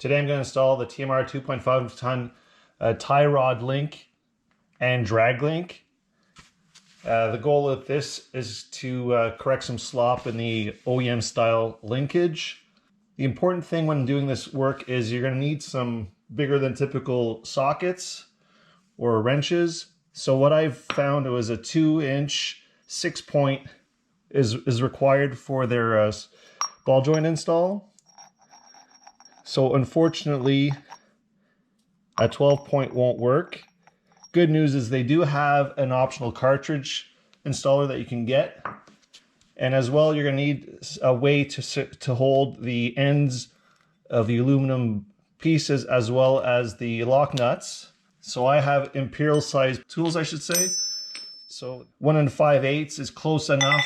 Today I'm going to install the TMR 2.5 ton tie rod link and drag link. The goal of this is to correct some slop in the OEM style linkage. The important thing when doing this work is you're going to need some bigger than typical sockets or wrenches. So what I've found was a 2-inch 6-point is required for their ball joint install. So unfortunately, a 12-point won't work. Good news is they do have an optional cartridge installer that you can get. And as well, you're going to need a way to hold the ends of the aluminum pieces as well as the lock nuts. So I have imperial size tools, I should say. So 1 5/8 is close enough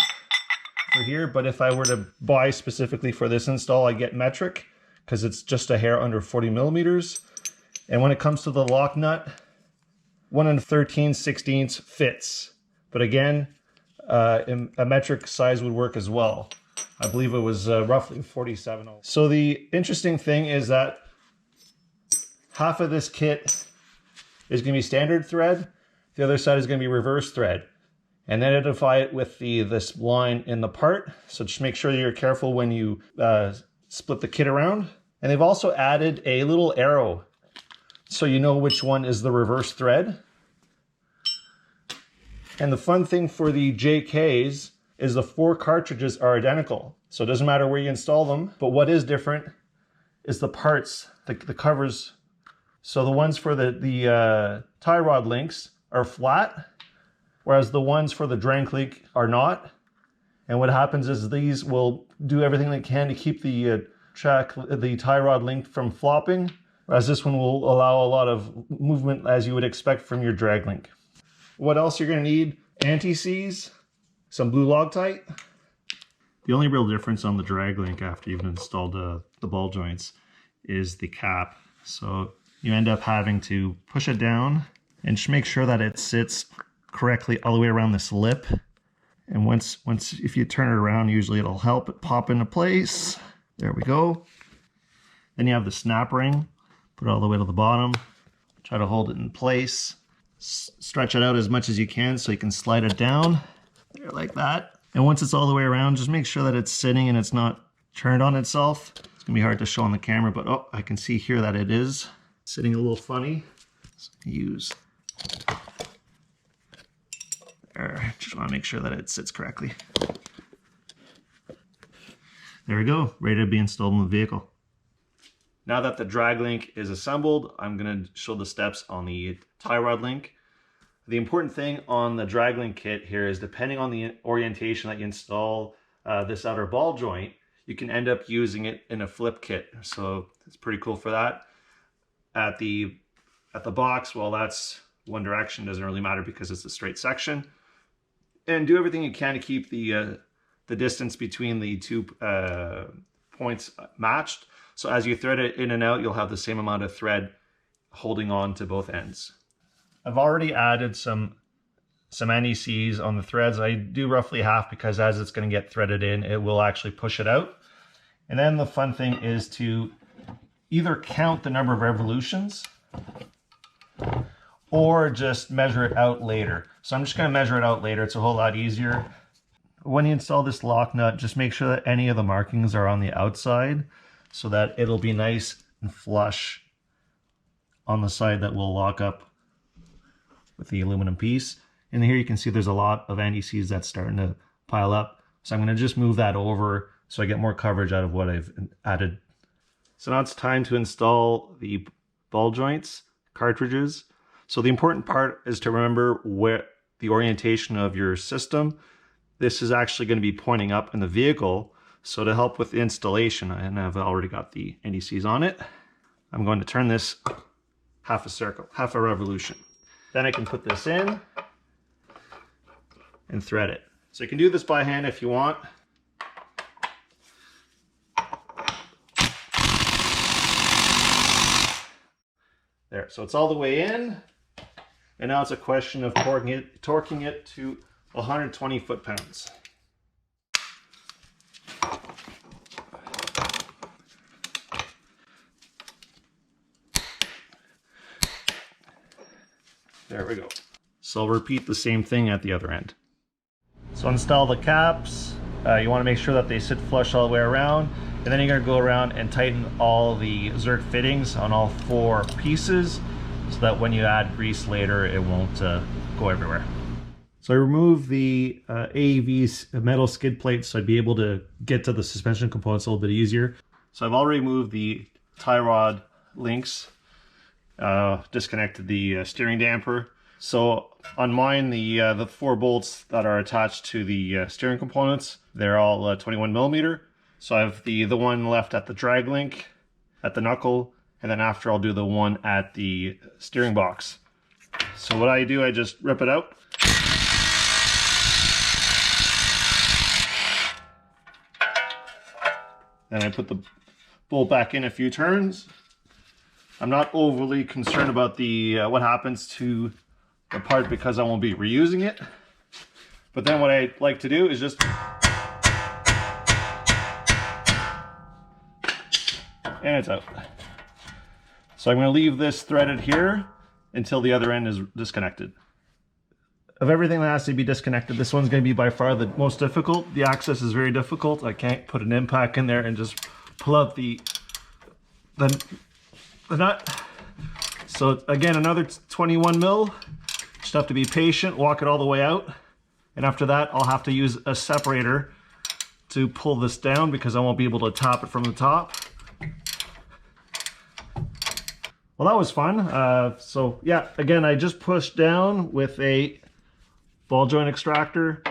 for here, but if I were to buy specifically for this install, I get metric because it's just a hair under 40 millimeters. And when it comes to the lock nut, 1 13/16 fits. But again, a metric size would work as well. I believe it was roughly 47. So the interesting thing is that half of this kit is going to be standard thread. The other side is going to be reverse thread. And then identify it with this line in the part. So just make sure that you're careful when you split the kit around. And they've also added a little arrow so you know which one is the reverse thread. And the fun thing for the JKs is the 4 cartridges are identical. So it doesn't matter where you install them, but what is different is the parts, the covers. So the ones for the tie rod links are flat, whereas the ones for the drag link are not. And what happens is these will do everything they can to keep the tie rod link from flopping, whereas this one will allow a lot of movement as you would expect from your drag link. What else you're going to need? Anti-seize, some blue Loctite. The only real difference on the drag link after you've installed the ball joints is the cap. So you end up having to push it down and just make sure that it sits correctly all the way around this lip. And once if you turn it around, usually it'll help it pop into place. There we go. Then you have the snap ring. Put it all the way to the bottom. Try to hold it in place. Stretch it out as much as you can so you can slide it down there like that. And once it's all the way around, just make sure that it's sitting and it's not turned on itself. It's gonna be hard to show on the camera, but oh, I can see here that it is sitting a little funny. So use there. Just want to make sure that it sits correctly. There we go, ready to be installed in the vehicle. Now that the drag link is assembled, I'm going to show the steps on the tie rod link. The important thing on the drag link kit here is depending on the orientation that you install this outer ball joint, you can end up using it in a flip kit. So it's pretty cool for that. At the box, well, that's one direction, doesn't really matter because it's a straight section. And do everything you can to keep the distance between the 2 points matched. So as you thread it in and out, you'll have the same amount of thread holding on to both ends. I've already added some anti-seize on the threads. I do roughly half because as it's going to get threaded in, it will actually push it out. And then the fun thing is to either count the number of revolutions or just measure it out later. So I'm just going to measure it out later. It's a whole lot easier. When you install this lock nut, just make sure that any of the markings are on the outside so that it'll be nice and flush on the side that will lock up with the aluminum piece. And here you can see there's a lot of anti-seize that's starting to pile up. So I'm going to just move that over so I get more coverage out of what I've added. So now it's time to install the ball joints, cartridges. So the important part is to remember where the orientation of your system. This is actually going to be pointing up in the vehicle. So to help with the installation, and I've already got the anti-seize on it, I'm going to turn this half a circle, half a revolution. Then I can put this in and thread it. So you can do this by hand if you want. There, so it's all the way in. And now it's a question of torquing it to 120 foot-pounds. There we go. So I'll repeat the same thing at the other end. So install the caps. You want to make sure that they sit flush all the way around, and then you're going to go around and tighten all the Zerk fittings on all 4 pieces so that when you add grease later it won't go everywhere. So I removed the AEV metal skid plate so I'd be able to get to the suspension components a little bit easier. So I've already moved the tie rod links, disconnected the steering damper. So on mine, the 4 bolts that are attached to the steering components, they're all 21 millimeter. So I have the one left at the drag link, at the knuckle, and then after I'll do the one at the steering box. So what I do, I just rip it out. Then I put the bolt back in a few turns. I'm not overly concerned about the what happens to the part because I won't be reusing it. But then what I like to do is just and it's out. So I'm going to leave this threaded here until the other end is disconnected. Of everything that has to be disconnected, this one's going to be by far the most difficult. The access is very difficult. I can't put an impact in there and just pull out the nut. So again, another 21 mil. Just have to be patient, walk it all the way out. And after that, I'll have to use a separator to pull this down because I won't be able to top it from the top. Well, that was fun. So yeah, again, I just pushed down with a ball joint extractor,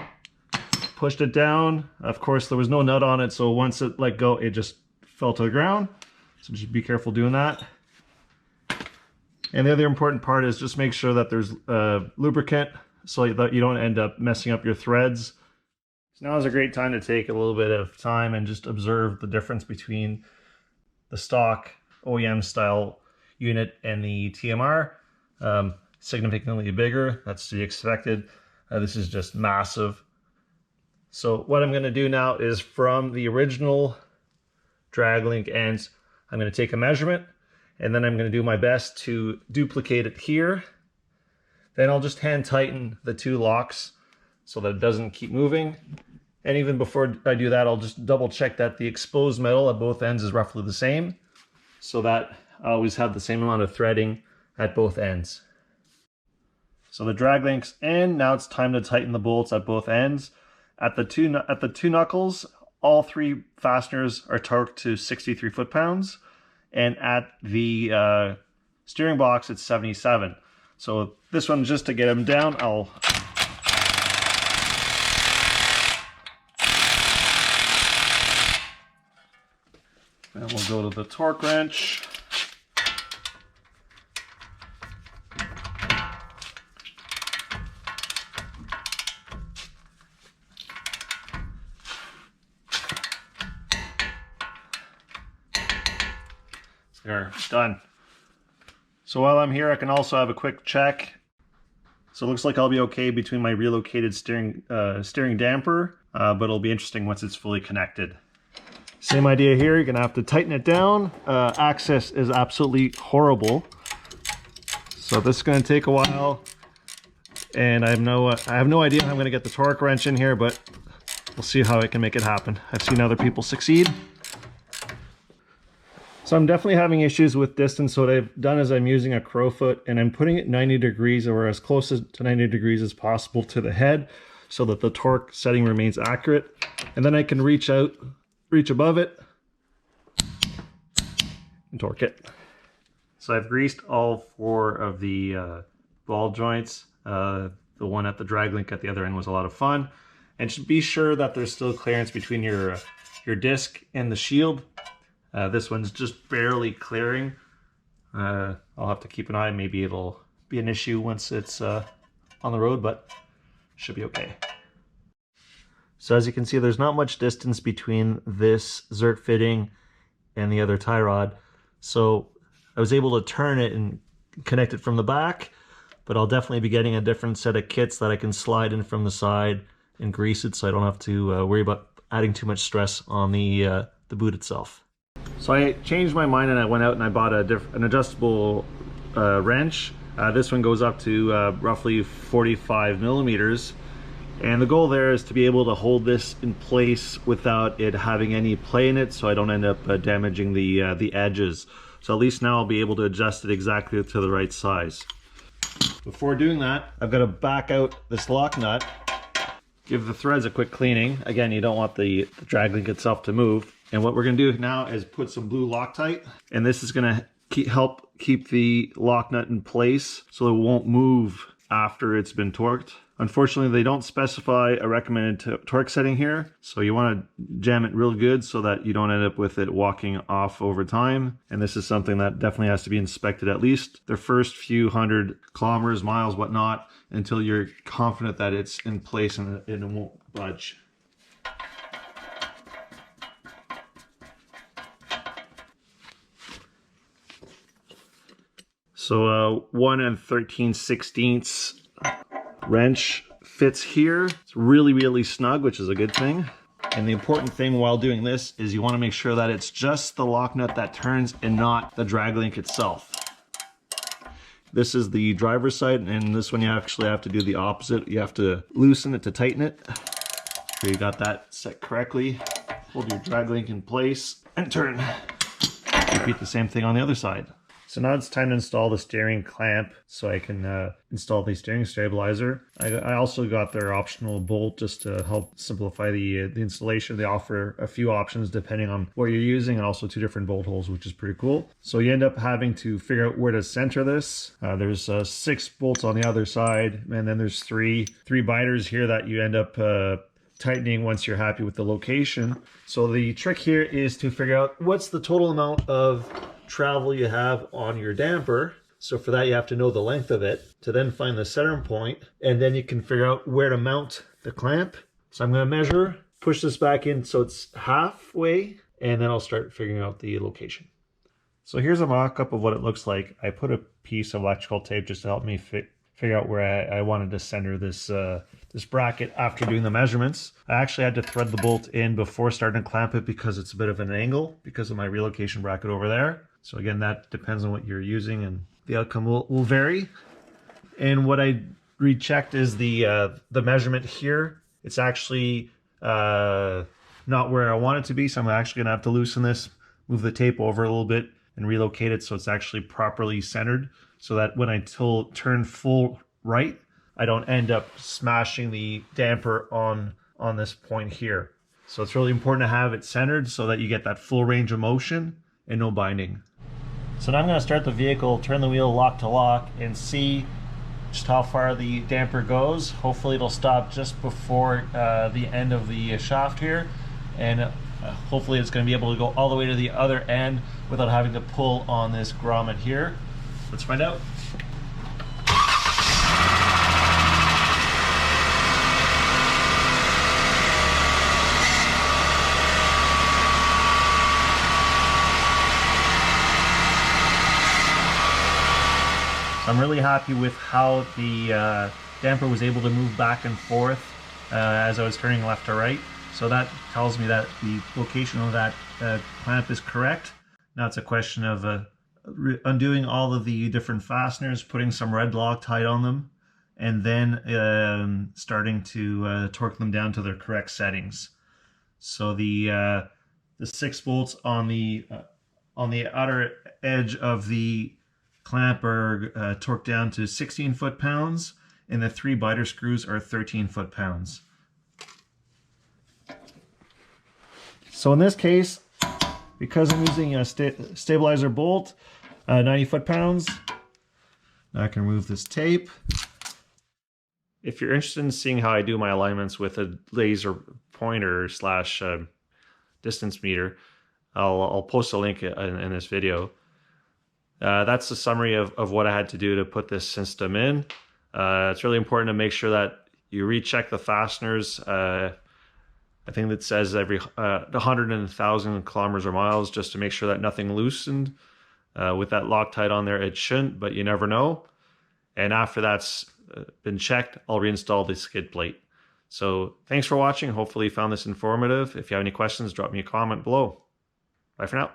pushed it down. Of course, there was no nut on it, so once it let go, it just fell to the ground. So just be careful doing that. And the other important part is just make sure that there's lubricant so that you don't end up messing up your threads. So now is a great time to take a little bit of time and just observe the difference between the stock OEM style unit and the TMR. Significantly bigger, that's to be expected. This is just massive. So what I'm going to do now is from the original drag link ends, I'm going to take a measurement and then I'm going to do my best to duplicate it here. Then I'll just hand tighten the 2 locks so that it doesn't keep moving. And even before I do that, I'll just double check that the exposed metal at both ends is roughly the same so that I always have the same amount of threading at both ends. So the drag links in, now it's time to tighten the bolts at both ends. At the two knuckles, all 3 fasteners are torqued to 63 foot-pounds. And at the steering box, it's 77. So this one, just to get them down, and we'll go to the torque wrench. There, done. So while I'm here, I can also have a quick check. So it looks like I'll be okay between my relocated steering damper, but it'll be interesting once it's fully connected. Same idea here, you're gonna have to tighten it down. Access is absolutely horrible. So this is gonna take a while. And I have no idea how I'm gonna get the torque wrench in here, but we'll see how I can make it happen. I've seen other people succeed. So I'm definitely having issues with distance. So what I've done is I'm using a crowfoot and I'm putting it 90 degrees or as close to 90 degrees as possible to the head so that the torque setting remains accurate. And then I can reach above it and torque it. So I've greased all 4 of the ball joints. The one at the drag link at the other end was a lot of fun. And just be sure that there's still clearance between your disc and the shield. This one's just barely clearing. I'll have to keep an eye. Maybe it'll be an issue once it's on the road, but should be okay. So as you can see, there's not much distance between this Zerk fitting and the other tie rod. So I was able to turn it and connect it from the back, but I'll definitely be getting a different set of kits that I can slide in from the side and grease it so I don't have to worry about adding too much stress on the boot itself. So I changed my mind and I went out and I bought an adjustable wrench. This one goes up to roughly 45 millimeters. And the goal there is to be able to hold this in place without it having any play in it, so I don't end up damaging the edges. So at least now I'll be able to adjust it exactly to the right size. Before doing that, I've got to back out this lock nut, give the threads a quick cleaning. Again, you don't want the drag link itself to move. And what we're going to do now is put some blue Loctite, and this is going to help keep the lock nut in place so it won't move after it's been torqued. Unfortunately, they don't specify a recommended torque setting here, so you want to jam it real good so that you don't end up with it walking off over time. And this is something that definitely has to be inspected at least the first few 100 kilometers, miles, whatnot, until you're confident that it's in place and it won't budge. So 1 13/16 wrench fits here. It's really, really snug, which is a good thing. And the important thing while doing this is you want to make sure that it's just the lock nut that turns and not the drag link itself. This is the driver's side, and this one you actually have to do the opposite. You have to loosen it to tighten it. So you got that set correctly. Hold your drag link in place and turn. Repeat the same thing on the other side. So now it's time to install the steering clamp so I can install the steering stabilizer. I also got their optional bolt just to help simplify the installation. They offer a few options depending on what you're using, and also 2 different bolt holes, which is pretty cool. So you end up having to figure out where to center this. There's 6 bolts on the other side, and then there's three biters here that you end up tightening once you're happy with the location. So the trick here is to figure out what's the total amount of travel you have on your damper. So for that you have to know the length of it to then find the center point, and then you can figure out where to mount the clamp. So I'm going to measure, push this back in so it's halfway, and then I'll start figuring out the location. So here's a mock-up of what it looks like. I put a piece of electrical tape just to help me figure out where I wanted to center this this bracket after doing the measurements. I actually had to thread the bolt in before starting to clamp it because it's a bit of an angle because of my relocation bracket over there. So again, that depends on what you're using, and the outcome will vary. And what I rechecked is the measurement here. It's actually not where I want it to be, so I'm actually gonna have to loosen this, move the tape over a little bit, and relocate it so it's actually properly centered, so that when I turn full right, I don't end up smashing the damper on this point here. So it's really important to have it centered so that you get that full range of motion and no binding. So now I'm going to start the vehicle, turn the wheel lock to lock, and see just how far the damper goes. Hopefully it'll stop just before the end of the shaft here, and hopefully it's going to be able to go all the way to the other end without having to pull on this grommet here. Let's find out. I'm really happy with how the damper was able to move back and forth as I was turning left to right. So that tells me that the location of that clamp is correct. Now it's a question of undoing all of the different fasteners, putting some red Loctite on them, and then starting to torque them down to their correct settings. So the 6 bolts on the outer edge of the clamp are torqued down to 16 foot-pounds, and the 3 biter screws are 13 foot-pounds. So in this case, because I'm using a stabilizer bolt, 90 foot-pounds, now I can remove this tape. If you're interested in seeing how I do my alignments with a laser pointer slash distance meter, I'll post a link in this video. That's the summary of what I had to do to put this system in. It's really important to make sure that you recheck the fasteners. I think that says every 100 and 1,000 kilometers or miles, just to make sure that nothing loosened. With that Loctite on there, it shouldn't, but you never know. And after that's been checked, I'll reinstall the skid plate. So thanks for watching. Hopefully you found this informative. If you have any questions, drop me a comment below. Bye for now.